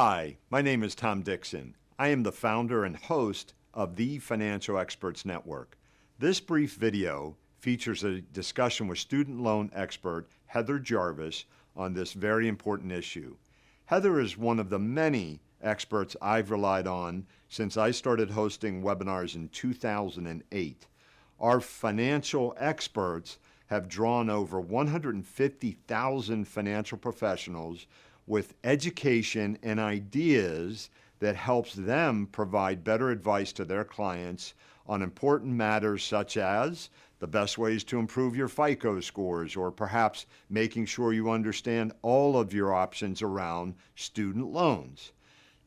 Hi, my name is Tom Dixon. I am the founder and host of the Financial Experts Network. This brief video features a discussion with student loan expert Heather Jarvis on this very important issue. Heather is one of the many experts I've relied on since I started hosting webinars in 2008. Our financial experts have drawn over 150,000 financial professionals with education and ideas that helps them provide better advice to their clients on important matters such as the best ways to improve your FICO scores, or perhaps making sure you understand all of your options around student loans.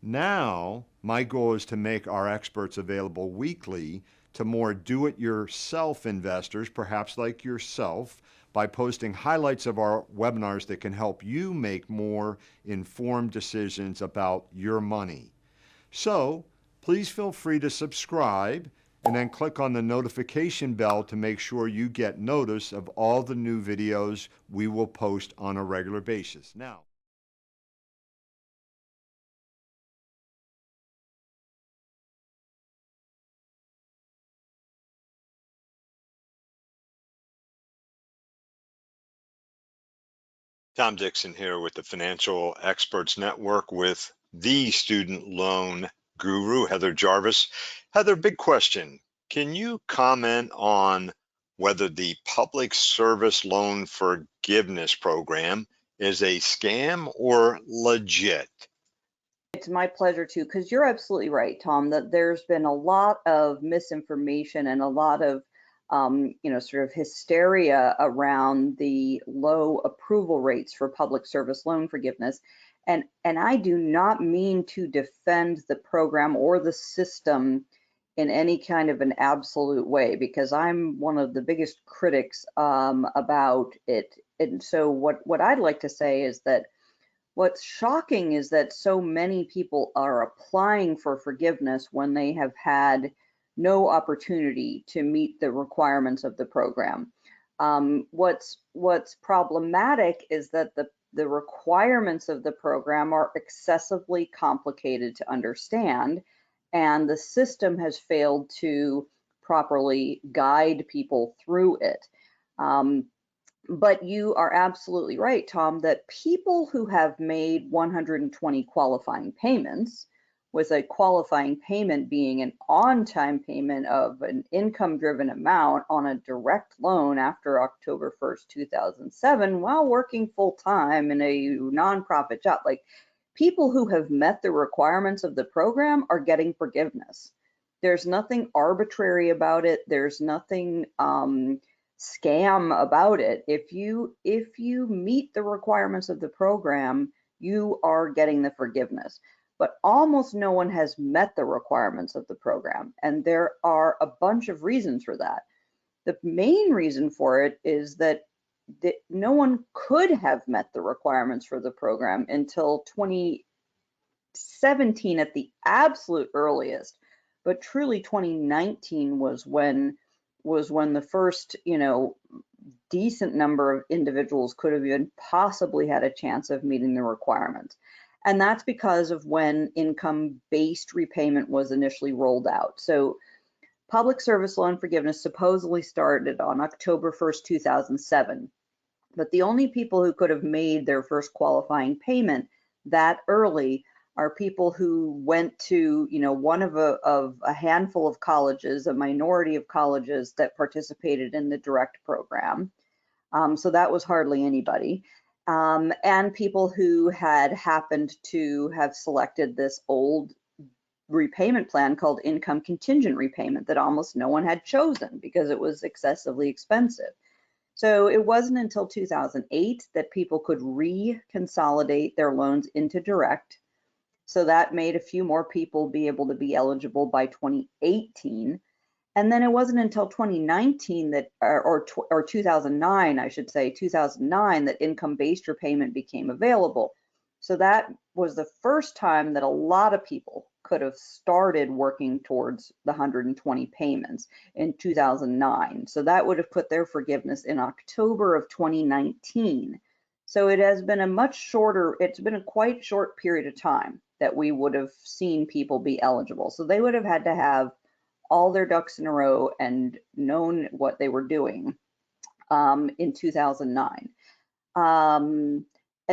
Now, my goal is to make our experts available weekly to more do-it-yourself investors, perhaps like yourself, by posting highlights of our webinars that can help you make more informed decisions about your money. So, please feel free to subscribe and then click on the notification bell to make sure you get notice of all the new videos we will post on a regular basis. Now, Tom Dixon here with the Financial Experts Network with the student loan guru, Heather Jarvis. Heather, big question. Can you comment on whether the Public Service Loan Forgiveness Program is a scam or legit? It's my pleasure too, because you're absolutely right, Tom, that there's been a lot of misinformation and a lot of, sort of hysteria around the low approval rates for public service loan forgiveness. And I do not mean to defend the program or the system in any kind of an absolute way, because I'm one of the biggest critics about it. And so what I'd like to say is that what's shocking is that so many people are applying for forgiveness when they have had no opportunity to meet the requirements of the program. What's problematic is that the requirements of the program are excessively complicated to understand, and the system has failed to properly guide people through it. But you are absolutely right, Tom, that people who have made 120 qualifying payments, with a qualifying payment being an on-time payment of an income-driven amount on a direct loan after October 1st, 2007, while working full-time in a nonprofit job, like people who have met the requirements of the program are getting forgiveness. There's nothing arbitrary about it. There's nothing scam about it. If you meet the requirements of the program, you are getting the forgiveness. But almost no one has met the requirements of the program, and there are a bunch of reasons for that. The main reason for it is that no one could have met the requirements for the program until 2017 at the absolute earliest, but truly 2019 was when the first, decent number of individuals could have even possibly had a chance of meeting the requirements. And that's because of when income-based repayment was initially rolled out. So public service loan forgiveness supposedly started on October 1st, 2007. But the only people who could have made their first qualifying payment that early are people who went to, one of a handful of colleges, a minority of colleges that participated in the direct program. So that was hardly anybody. And people who had happened to have selected this old repayment plan called income contingent repayment that almost no one had chosen because it was excessively expensive. So it wasn't until 2008 that people could reconsolidate their loans into direct. So that made a few more people be able to be eligible by 2018. And then it wasn't until 2019 that, or 2009, I should say, 2009, that income-based repayment became available. So that was the first time that a lot of people could have started working towards the 120 payments in 2009. So that would have put their forgiveness in October of 2019. So it has been a much shorter, it's been a quite short period of time that we would have seen people be eligible. So they would have had to have all their ducks in a row and known what they were doing in 2009. And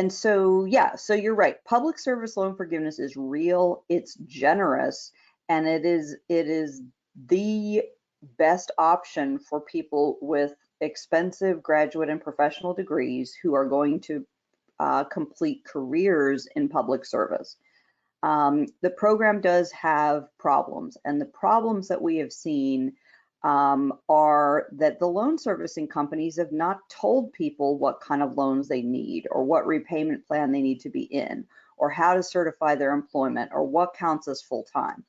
so, yeah, so you're right. Public service loan forgiveness is real, it's generous, and it is the best option for people with expensive graduate and professional degrees who are going to complete careers in public service. The program does have problems, and the problems that we have seen are that the loan servicing companies have not told people what kind of loans they need, or what repayment plan they need to be in, or how to certify their employment, or what counts as full-time.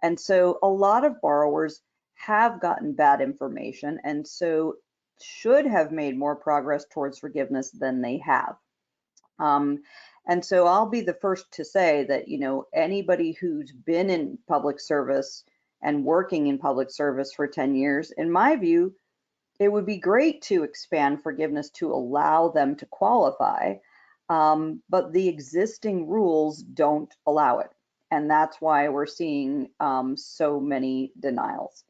And so a lot of borrowers have gotten bad information, and so should have made more progress towards forgiveness than they have. And so I'll be the first to say that, you know, anybody who's been in public service and working in public service for 10 years, in my view, it would be great to expand forgiveness to allow them to qualify, but the existing rules don't allow it. And that's why we're seeing so many denials.